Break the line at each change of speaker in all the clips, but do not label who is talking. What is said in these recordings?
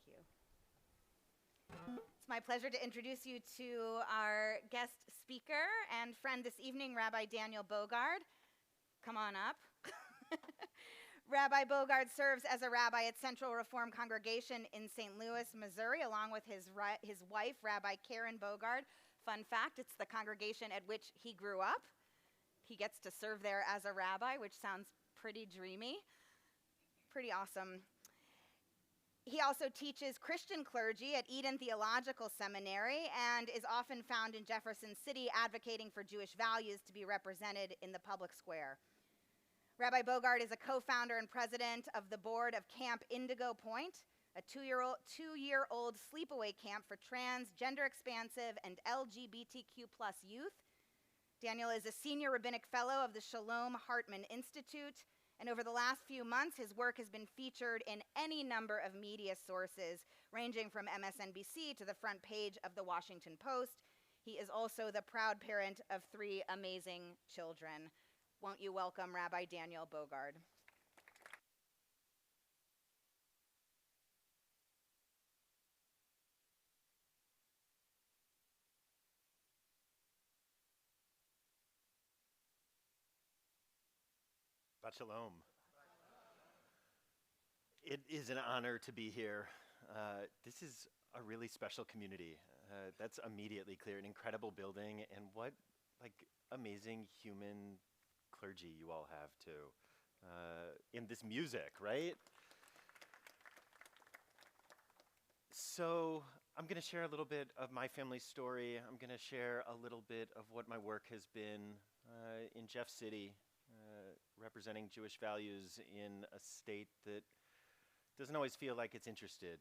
you. It's my pleasure to introduce you to our guest speaker and friend this evening, Rabbi Daniel Bogard. Come on up. Rabbi Bogard serves as a rabbi at Central Reform Congregation in St. Louis, Missouri, along with his wife, Rabbi Karen Bogard. Fun fact, it's the congregation at which he grew up. He gets to serve there as a rabbi, which sounds pretty dreamy, pretty awesome. He also teaches Christian clergy at Eden Theological Seminary and is often found in Jefferson City advocating for Jewish values to be represented in the public square. Rabbi Bogard is a co-founder and president of the board of Camp Indigo Point, a two-year-old sleepaway camp for transgender expansive and LGBTQ+ youth. Daniel is a senior rabbinic fellow of the Shalom Hartman Institute, and over the last few months, his work has been featured in any number of media sources, ranging from MSNBC to the front page of the Washington Post. He is also the proud parent of 3 amazing children. Won't you welcome Rabbi Daniel Bogard?
Shalom. It is an honor to be here. This is a really special community. That's immediately clear. An incredible building, and what amazing human clergy you all have too. In this music, right? So I'm going to share a little bit of my family story. I'm going to share a little bit of what my work has been in Jeff City, representing Jewish values in a state that doesn't always feel like it's interested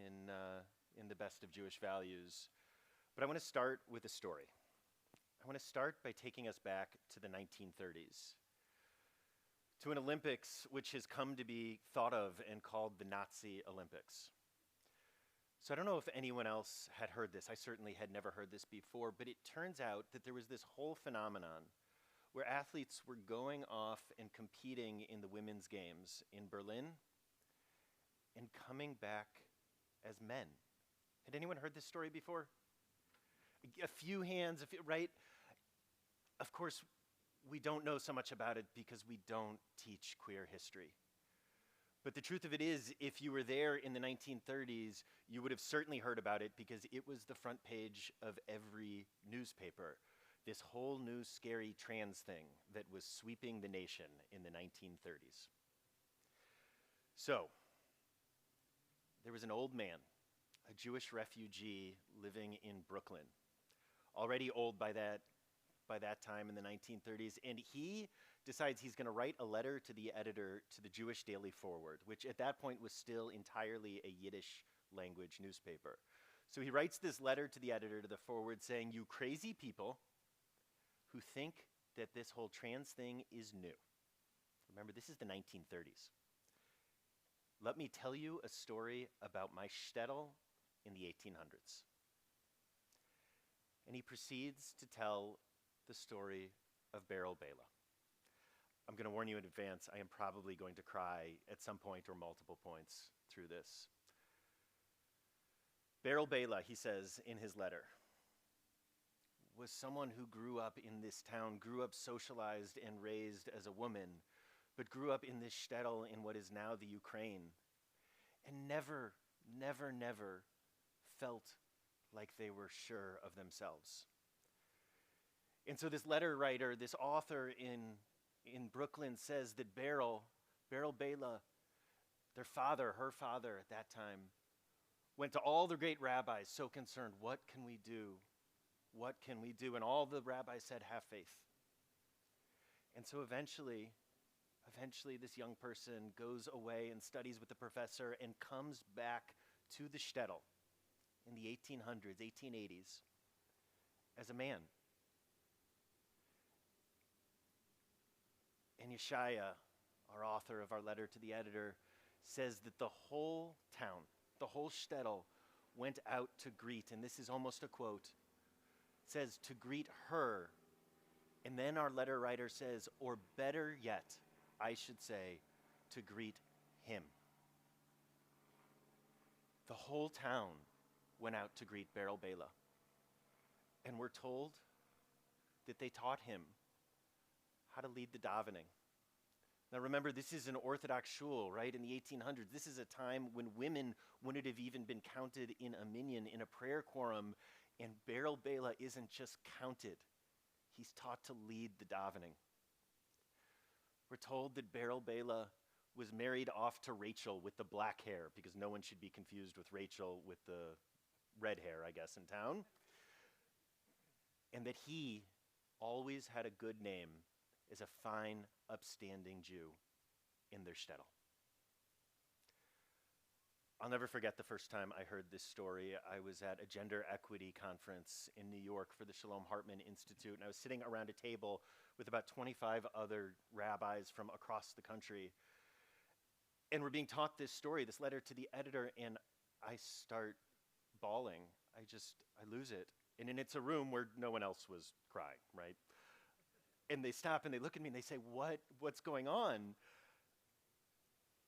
in the best of Jewish values. But I want to start with a story. I want to start by taking us back to the 1930s, to an Olympics which has come to be thought of and called the Nazi Olympics. So I don't know if anyone else had heard this. I certainly had never heard this before, but it turns out that there was this whole phenomenon where athletes were going off and competing in the women's games in Berlin and coming back as men. Had anyone heard this story before? A few hands, right? Of course, we don't know so much about it because we don't teach queer history. But the truth of it is, if you were there in the 1930s, you would have certainly heard about it because it was the front page of every newspaper. This whole new scary trans thing that was sweeping the nation in the 1930s. So, there was an old man, a Jewish refugee living in Brooklyn, already old by that time in the 1930s, and he decides he's going to write a letter to the editor to the Jewish Daily Forward, which at that point was still entirely a Yiddish language newspaper. So he writes this letter to the editor to the Forward saying, "You crazy people who think that this whole trans thing is new." Remember, this is the 1930s. "Let me tell you a story about my shtetl in the 1800s. And he proceeds to tell the story of Beryl Bela. I'm going to warn you in advance, I am probably going to cry at some point or multiple points through this. Beryl Bela, he says in his letter, was someone who grew up in this town, grew up socialized and raised as a woman, but grew up in this shtetl in what is now the Ukraine, and never felt like they were sure of themselves. And so this letter writer, this author in Brooklyn says that Beryl Bela, her father at that time, went to all the great rabbis so concerned, what can we do? What can we do? And all the rabbis said, have faith. And so eventually this young person goes away and studies with the professor and comes back to the shtetl in the 1800s, 1880s, as a man. And Yeshaya, our author of our letter to the editor, says that the whole town, the whole shtetl, went out to greet, and this is almost a quote, says to greet her. And then our letter writer says, or better yet, I should say, to greet him. The whole town went out to greet Beryl Bela. And we're told that they taught him how to lead the davening. Now remember, this is an Orthodox shul, right? In the 1800s, this is a time when women wouldn't have even been counted in a minyan, in a prayer quorum, and Beryl Bela isn't just counted. He's taught to lead the davening. We're told that Beryl Bela was married off to Rachel with the black hair, because no one should be confused with Rachel with the red hair, I guess, in town. And that he always had a good name as a fine, upstanding Jew in their shtetl. I'll never forget the first time I heard this story. I was at a gender equity conference in New York for the Shalom Hartman Institute, and I was sitting around a table with about 25 other rabbis from across the country. And we're being taught this story, this letter to the editor, and I start bawling. I lose it. And it's a room where no one else was crying, right? And they stop and they look at me and they say, what's going on?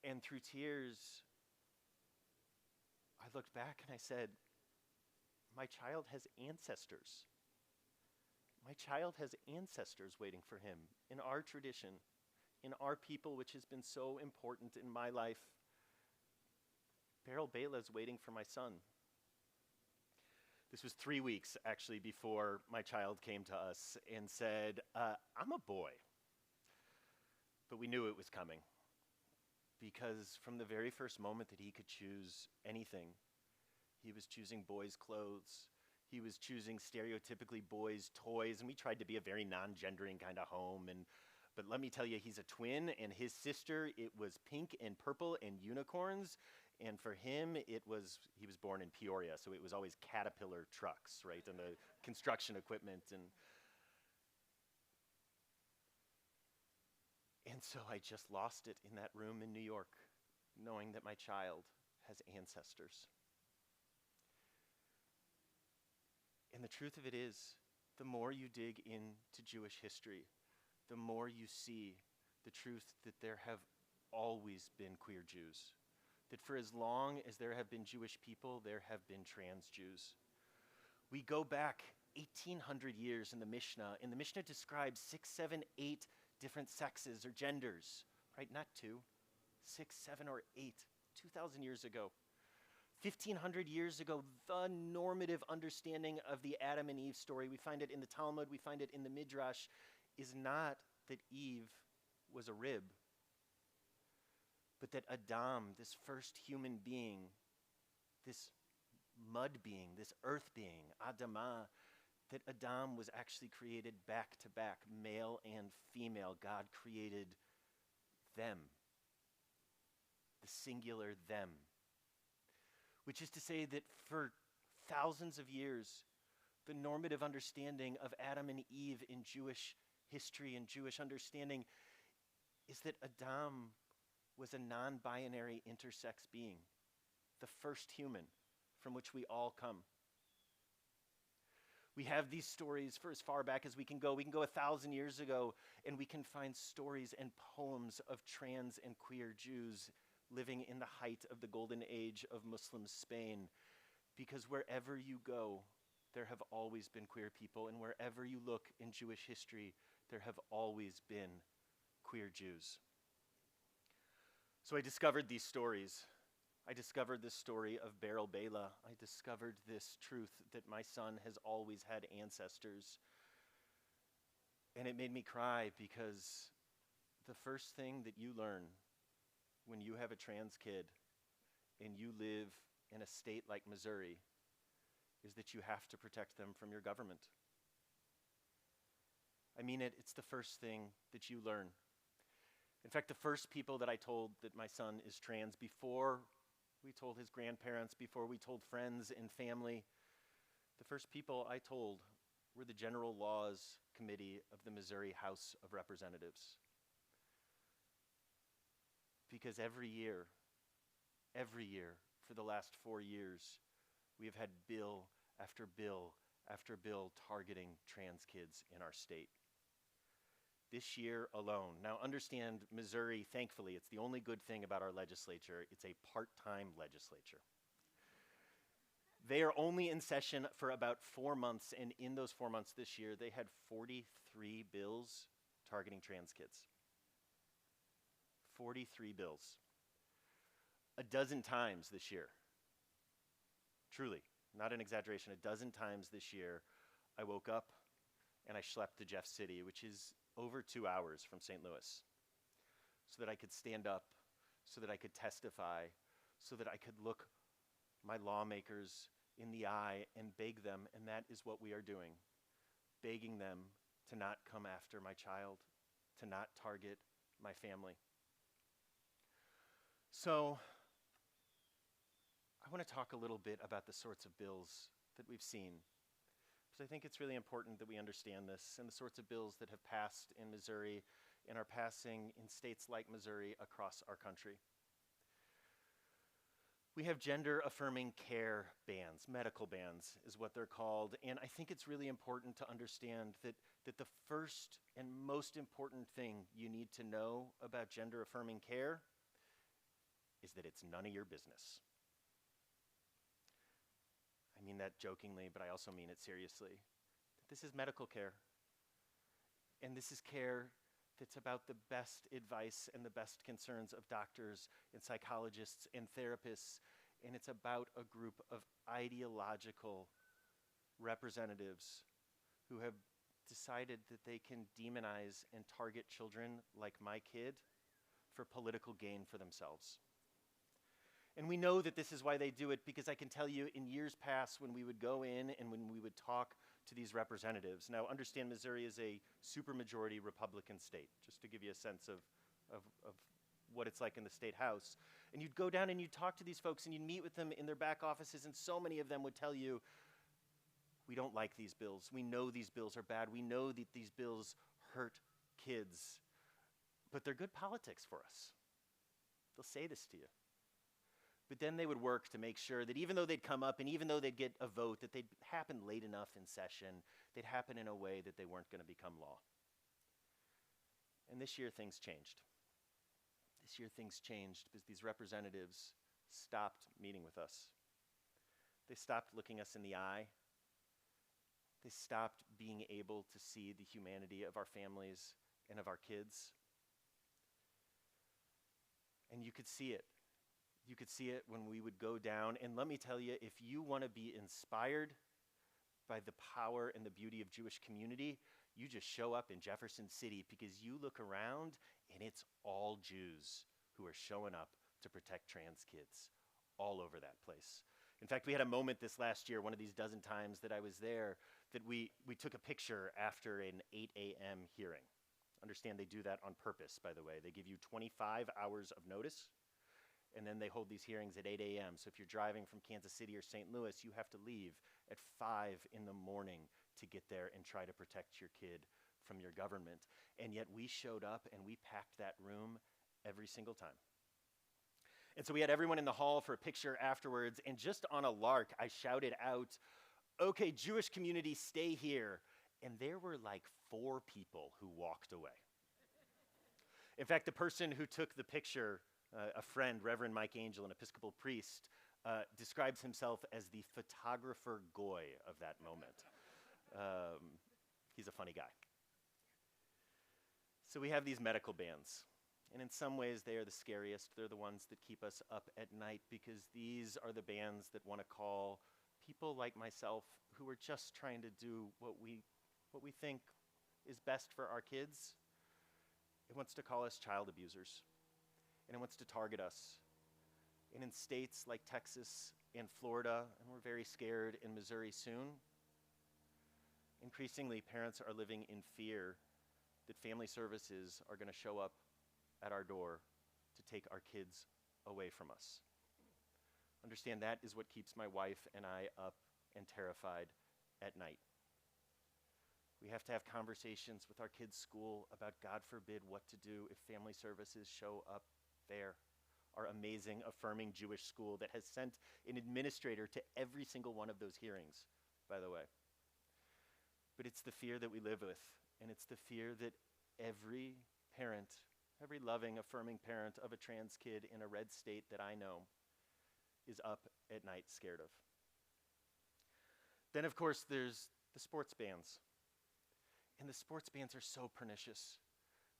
And through tears, I looked back and I said, my child has ancestors. My child has ancestors waiting for him in our tradition, in our people, which has been so important in my life. Beryl Bela is waiting for my son. This was 3 weeks, actually, before my child came to us and said, I'm a boy. But we knew it was coming, because from the very first moment that he could choose anything, he was choosing boys' clothes. He was choosing stereotypically boys' toys, and we tried to be a very non-gendering kind of home. But let me tell you, he's a twin, and his sister, it was pink and purple and unicorns. And for him, he was born in Peoria, so it was always Caterpillar trucks, right, and the construction equipment. And so I just lost it in that room in New York, knowing that my child has ancestors. And the truth of it is, the more you dig into Jewish history, the more you see the truth that there have always been queer Jews. That for as long as there have been Jewish people, there have been trans Jews. We go back 1,800 years in the Mishnah, and the Mishnah describes 6, 7, 8 different sexes or genders, right? Not 2, 6, 7, or 8, 2,000 years ago. 1,500 years ago, the normative understanding of the Adam and Eve story, we find it in the Talmud, we find it in the Midrash, is not that Eve was a rib, but that Adam, this first human being, this mud being, this earth being, Adamah, that Adam was actually created back to back, male and female. God created them, the singular them. Which is to say that for thousands of years, the normative understanding of Adam and Eve in Jewish history and Jewish understanding is that Adam was a non-binary intersex being, the first human from which we all come. We have these stories for as far back as we can go. We can go 1,000 years ago, and we can find stories and poems of trans and queer Jews living in the height of the golden age of Muslim Spain. Because wherever you go, there have always been queer people, and wherever you look in Jewish history, there have always been queer Jews. So I discovered these stories. I discovered this story of Beryl Bela. I discovered this truth that my son has always had ancestors. And it made me cry, because the first thing that you learn when you have a trans kid and you live in a state like Missouri is that you have to protect them from your government. I mean it, it's the first thing that you learn. In fact, the first people that I told that my son is trans, before we told his grandparents, before we told friends and family, the first people I told were the General Laws Committee of the Missouri House of Representatives. Because every year, for the last 4 years, we have had bill after bill after bill targeting trans kids in our state. This year alone. Now understand, Missouri, thankfully, it's the only good thing about our legislature. It's a part-time legislature. They are only in session for about 4 months, and in those 4 months this year, they had 43 bills targeting trans kids. 43 bills. A dozen times this year. Truly, not an exaggeration, a dozen times this year, I woke up and I schlepped to Jeff City, which is over 2 hours from St. Louis, so that I could stand up, so that I could testify, so that I could look my lawmakers in the eye and beg them, and that is what we are doing, begging them to not come after my child, to not target my family. So I want to talk a little bit about the sorts of bills that we've seen, because I think it's really important that we understand this, and the sorts of bills that have passed in Missouri and are passing in states like Missouri across our country. We have gender-affirming care bans, medical bans is what they're called, and I think it's really important to understand that the first and most important thing you need to know about gender-affirming care is that it's none of your business. I mean that jokingly, but I also mean it seriously. This is medical care, and this is care that's about the best advice and the best concerns of doctors and psychologists and therapists, and it's about a group of ideological representatives who have decided that they can demonize and target children like my kid for political gain for themselves. And we know that this is why they do it, because I can tell you in years past when we would go in and when we would talk to these representatives. Now understand Missouri is a supermajority Republican state, just to give you a sense of what it's like in the state house. And you'd go down and you'd talk to these folks and you'd meet with them in their back offices, and so many of them would tell you, we don't like these bills. We know these bills are bad. We know that these bills hurt kids, but they're good politics for us. They'll say this to you. But then they would work to make sure that even though they'd come up and even though they'd get a vote, that they'd happen late enough in session, they'd happen in a way that they weren't going to become law. And this year things changed. This year things changed because these representatives stopped meeting with us. They stopped looking us in the eye. They stopped being able to see the humanity of our families and of our kids. And you could see it. You could see it when we would go down. And let me tell you, if you want to be inspired by the power and the beauty of Jewish community, you just show up in Jefferson City, because you look around and it's all Jews who are showing up to protect trans kids all over that place. In fact, we had a moment this last year, one of these dozen times that I was there, that we took a picture after an 8 a.m. hearing. Understand they do that on purpose, by the way. They give you 25 hours of notice, and then they hold these hearings at 8 a.m. So if you're driving from Kansas City or St. Louis, you have to leave at 5 in the morning to get there and try to protect your kid from your government. And yet we showed up and we packed that room every single time. And so we had everyone in the hall for a picture afterwards, and just on a lark, I shouted out, "Okay, Jewish community, stay here." And there were like 4 people who walked away. In fact, the person who took the picture, a friend, Reverend Mike Angel, an Episcopal priest, describes himself as the photographer goy of that moment. He's a funny guy. So we have these medical bans. And in some ways, they are the scariest. They're the ones that keep us up at night, because these are the bans that want to call people like myself, who are just trying to do what we think is best for our kids. It wants to call us child abusers. And it wants to target us. And in states like Texas and Florida, and we're very scared in Missouri soon, increasingly parents are living in fear that family services are going to show up at our door to take our kids away from us. Understand, that is what keeps my wife and I up and terrified at night. We have to have conversations with our kids' school about, God forbid, what to do if family services show up there. Our amazing, affirming Jewish school that has sent an administrator to every single one of those hearings, by the way. But it's the fear that we live with, and it's the fear that every parent, every loving, affirming parent of a trans kid in a red state that I know is up at night scared of. Then, of course, there's the sports bans. And the sports bans are so pernicious.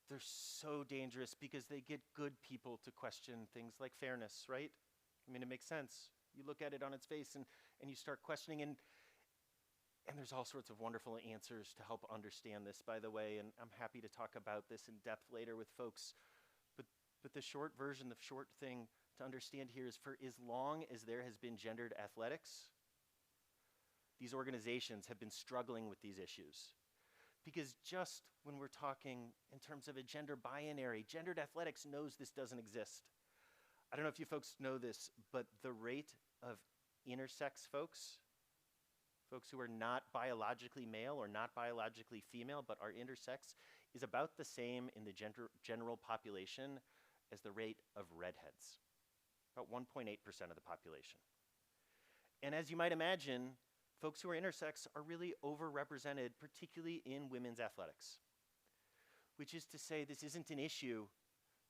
They're so dangerous because they get good people to question things like fairness, right? I mean, it makes sense. You look at it on its face and you start questioning, and there's all sorts of wonderful answers to help understand this, by the way, and I'm happy to talk about this in depth later with folks. But the short version, the short thing to understand here is, for as long as there has been gendered athletics, these organizations have been struggling with these issues. Because just when we're talking in terms of a gender binary, gendered athletics knows this doesn't exist. I don't know if you folks know this, but the rate of intersex folks who are not biologically male or not biologically female but are intersex, is about the same in the general population as the rate of redheads, about 1.8% of the population. And as you might imagine, folks who are intersex are really overrepresented, particularly in women's athletics. Which is to say, this isn't an issue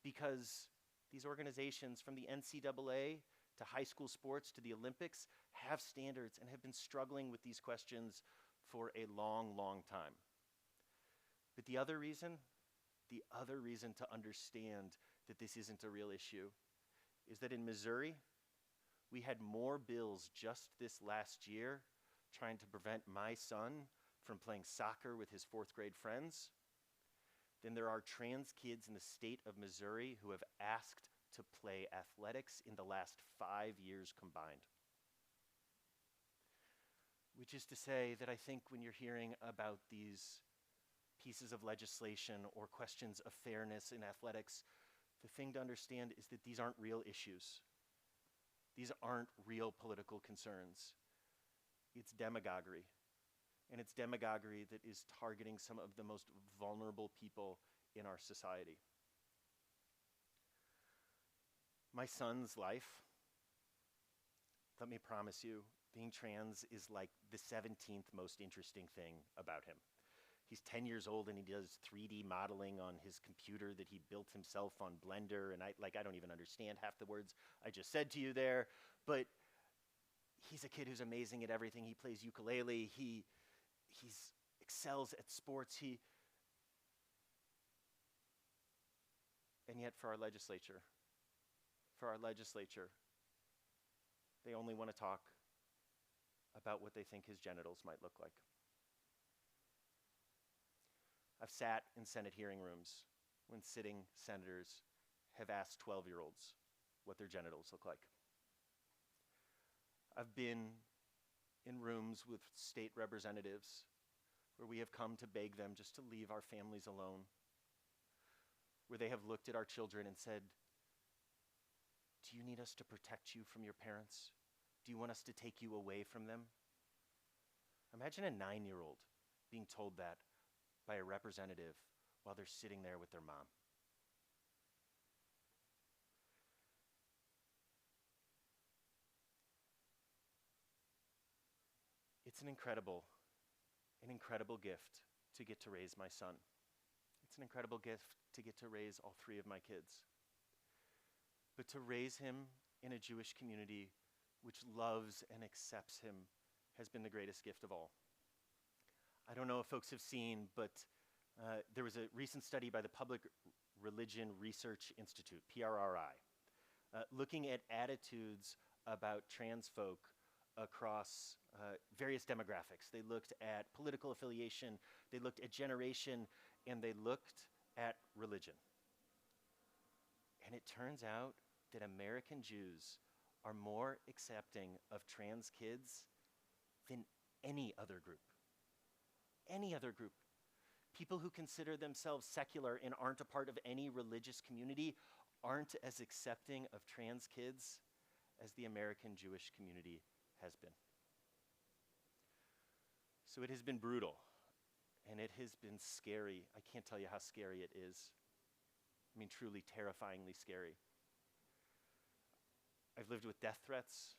because these organizations, from the NCAA to high school sports to the Olympics, have standards and have been struggling with these questions for a long, long time. But the other reason to understand that this isn't a real issue is that in Missouri, we had more bills just this last year trying to prevent my son from playing soccer with his fourth grade friends than there are trans kids in the state of Missouri who have asked to play athletics in the last 5 years combined. Which is to say that I think when you're hearing about these pieces of legislation or questions of fairness in athletics, the thing to understand is that these aren't real issues. These aren't real political concerns. It's demagoguery. And it's demagoguery that is targeting some of the most vulnerable people in our society. My son's life, let me promise you, being trans is like the 17th most interesting thing about him. He's 10 years old and he does 3D modeling on his computer that he built himself on Blender, and I don't even understand half the words I just said to you there, but he's a kid who's amazing at everything. He plays ukulele, he excels at sports, and yet for our legislature, they only want to talk about what they think his genitals might look like. I've sat in Senate hearing rooms when sitting senators have asked 12-year-olds what their genitals look like. I've been in rooms with state representatives where we have come to beg them just to leave our families alone, where they have looked at our children and said, "Do you need us to protect you from your parents? Do you want us to take you away from them?" Imagine a 9-year-old being told that by a representative while they're sitting there with their mom. It's an incredible gift to get to raise my son. It's an incredible gift to get to raise all 3 of my kids. But to raise him in a Jewish community which loves and accepts him has been the greatest gift of all. I don't know if folks have seen, but there was a recent study by the Public Religion Research Institute, PRRI, looking at attitudes about trans folk across various demographics. They looked at political affiliation, they looked at generation, and they looked at religion. And it turns out that American Jews are more accepting of trans kids than any other group. Any other group. People who consider themselves secular and aren't a part of any religious community aren't as accepting of trans kids as the American Jewish community has been. So it has been brutal, and it has been scary. I can't tell you how scary it is. I mean, truly terrifyingly scary. I've lived with death threats,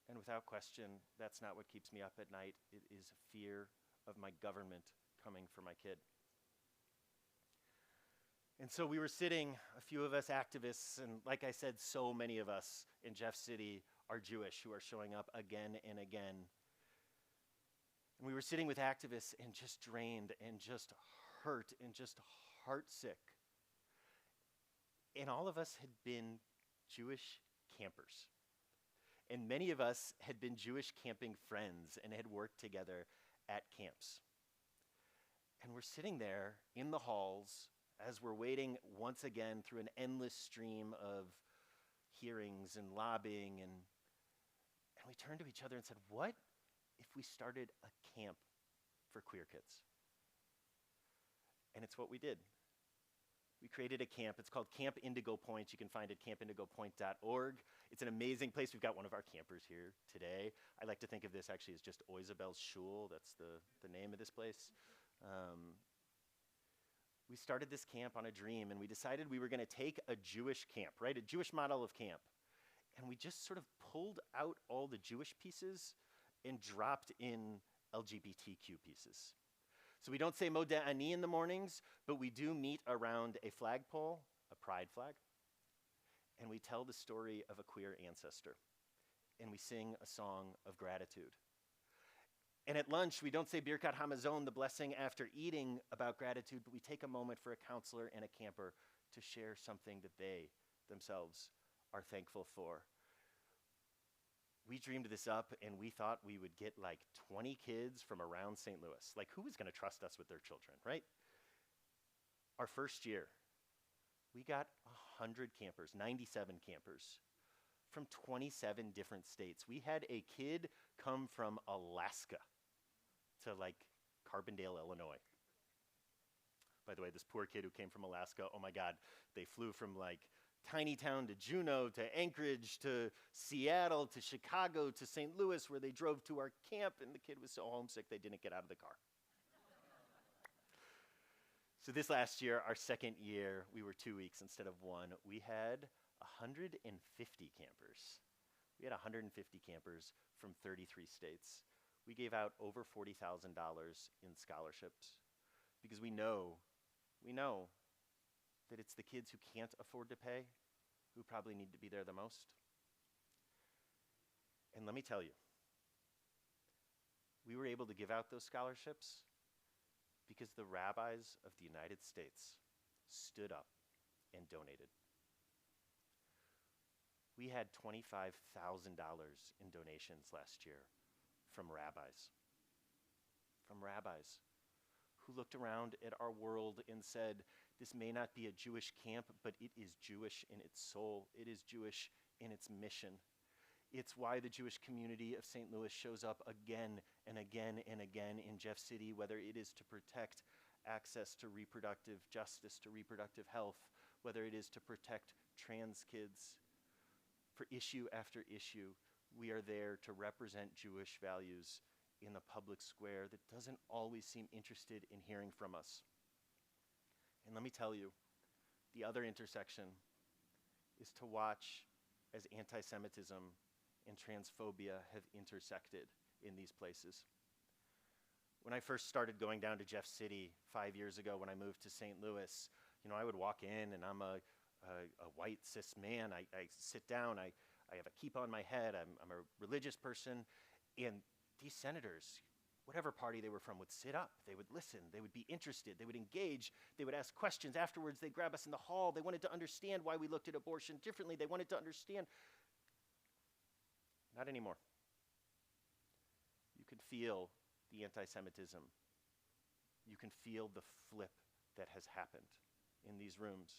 and without question, that's not what keeps me up at night. It is fear of my government coming for my kid. And so we were sitting, a few of us activists, and like I said, so many of us in Jeff City are Jewish who are showing up again and again. And we were sitting with activists and just drained and just hurt and just heartsick. And all of us had been Jewish campers. And many of us had been Jewish camping friends and had worked together at camps. And we're sitting there in the halls as we're waiting once again through an endless stream of hearings and lobbying. And we turned to each other and said, what if we started a camp for queer kids? And it's what we did. We created a camp. It's called Camp Indigo Point. You can find it at campindigopoint.org. It's an amazing place. We've got one of our campers here today. I like to think of this actually as just Oisabel's Shul. That's the name of this place. We started this camp on a dream, and we decided we were going to take a Jewish camp, right? A Jewish model of camp. And we just sort of pulled out all the Jewish pieces and dropped in LGBTQ pieces. So we don't say Modeh Ani in the mornings, but we do meet around a flagpole, a pride flag, and we tell the story of a queer ancestor, and we sing a song of gratitude. And at lunch, we don't say Birkat Hamazon, the blessing after eating, about gratitude, but we take a moment for a counselor and a camper to share something that they themselves are thankful for. We dreamed this up, and we thought we would get like 20 kids from around St. Louis. Like, who was going to trust us with their children, right? Our first year, we got 100 campers, 97 campers from 27 different states. We had a kid come from Alaska to like Carbondale, Illinois. By the way, this poor kid who came from Alaska, oh my God, they flew from like tiny town to Juneau, to Anchorage, to Seattle, to Chicago, to St. Louis, where they drove to our camp, and the kid was so homesick they didn't get out of the car. So this last year, our second year, we were 2 weeks instead of one. We had 150 campers. We had 150 campers from 33 states. We gave out over $40,000 in scholarships because we know that it's the kids who can't afford to pay who probably need to be there the most. And let me tell you, we were able to give out those scholarships because the rabbis of the United States stood up and donated. We had $25,000 in donations last year from rabbis who looked around at our world and said, this may not be a Jewish camp, but it is Jewish in its soul. It is Jewish in its mission. It's why the Jewish community of St. Louis shows up again and again and again in Jeff City, whether it is to protect access to reproductive justice, to reproductive health, whether it is to protect trans kids. For issue after issue, we are there to represent Jewish values in the public square that doesn't always seem interested in hearing from us. And let me tell you, the other intersection is to watch as anti-Semitism and transphobia have intersected in these places. When I first started going down to Jeff City 5 years ago when I moved to St. Louis, I would walk in and I'm a white cis man. I sit down, I have a kippah on my head, I'm a religious person, and these senators, whatever party they were from, would sit up, they would listen, they would be interested, they would engage, they would ask questions. Afterwards, they'd grab us in the hall. They wanted to understand why we looked at abortion differently. They wanted to understand. Not anymore. You can feel the anti-Semitism. You can feel the flip that has happened in these rooms.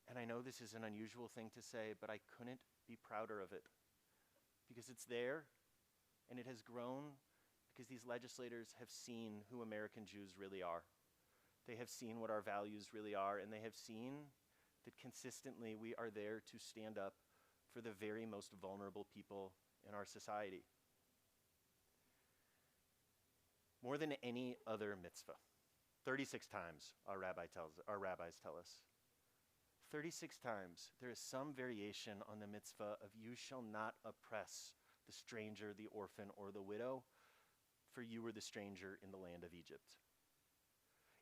And I know this is an unusual thing to say, but I couldn't be prouder of it because it's there and it has grown because these legislators have seen who American Jews really are. They have seen what our values really are, and they have seen that consistently we are there to stand up for the very most vulnerable people in our society. More than any other mitzvah, 36 times our rabbis tell us, 36 times there is some variation on the mitzvah of you shall not oppress the stranger, the orphan, or the widow, for you were the stranger in the land of Egypt.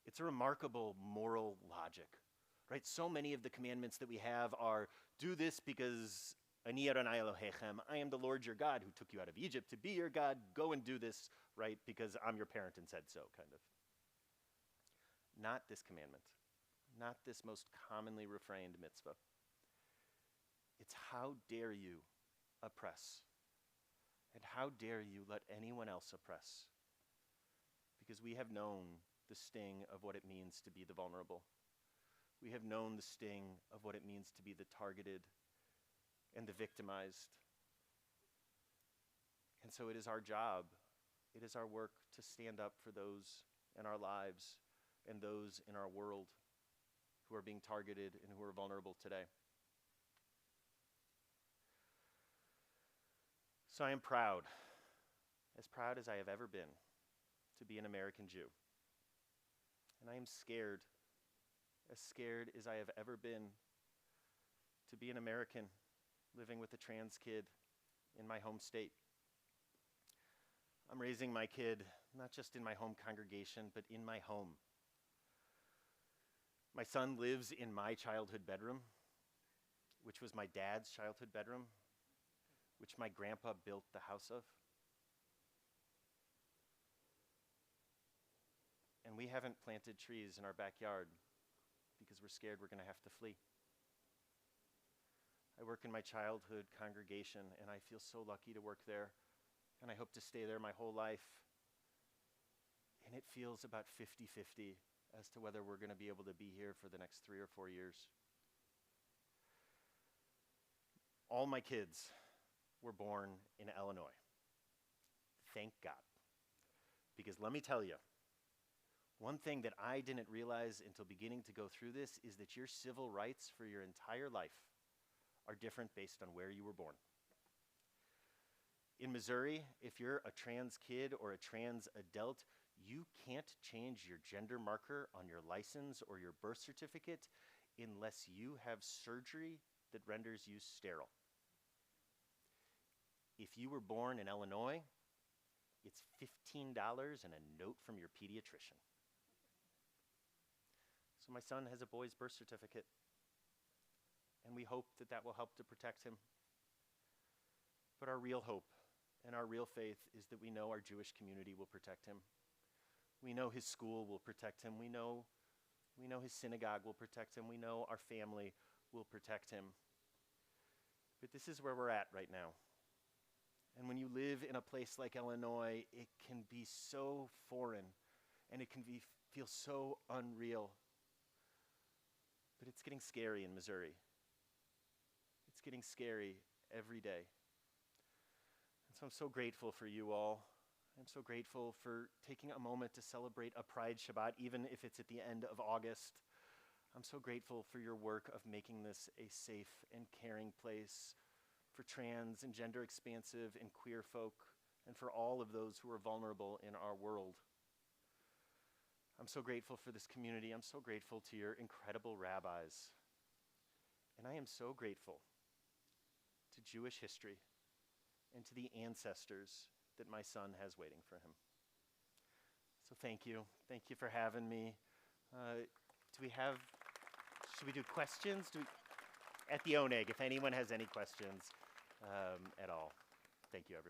It's a remarkable moral logic, right? So many of the commandments that we have are do this because Ani Adonai Elohechem, I am the Lord your God who took you out of Egypt to be your God. Go and do this, right, because I'm your parent and said so, kind of. Not this commandment. Not this most commonly refrained mitzvah. It's how dare you oppress? And how dare you let anyone else oppress? Because we have known the sting of what it means to be the vulnerable. We have known the sting of what it means to be the targeted and the victimized. And so it is our job, it is our work to stand up for those in our lives and those in our world who are being targeted and who are vulnerable today. So I am proud as I have ever been, to be an American Jew. And I am scared, as scared as I have ever been, to be an American living with a trans kid in my home state. I'm raising my kid not just in my home congregation, but in my home. My son lives in my childhood bedroom, which was my dad's childhood bedroom, which my grandpa built the house of. And we haven't planted trees in our backyard because we're scared we're going to have to flee. I work in my childhood congregation, and I feel so lucky to work there, and I hope to stay there my whole life. And it feels about 50-50 as to whether we're going to be able to be here for the next 3 or 4 years. All my kids were born in Illinois. Thank God. Because let me tell you, one thing that I didn't realize until beginning to go through this is that your civil rights for your entire life are different based on where you were born. In Missouri, if you're a trans kid or a trans adult, you can't change your gender marker on your license or your birth certificate unless you have surgery that renders you sterile. If you were born in Illinois, it's $15 and a note from your pediatrician. So my son has a boy's birth certificate, and we hope that that will help to protect him. But our real hope and our real faith is that we know our Jewish community will protect him. We know his school will protect him. We know his synagogue will protect him. We know our family will protect him. But this is where we're at right now. And when you live in a place like Illinois, it can be so foreign, and it can feel so unreal. But it's getting scary in Missouri. It's getting scary every day. And so I'm so grateful for you all. I'm so grateful for taking a moment to celebrate a Pride Shabbat, even if it's at the end of August. I'm so grateful for your work of making this a safe and caring place for trans and gender expansive and queer folk, and for all of those who are vulnerable in our world. I'm so grateful for this community. I'm so grateful to your incredible rabbis. And I am so grateful to Jewish history and to the ancestors that my son has waiting for him. So thank you. Thank you for having me. Should we do questions? At the Oneg, if anyone has any questions at all. Thank you, everyone.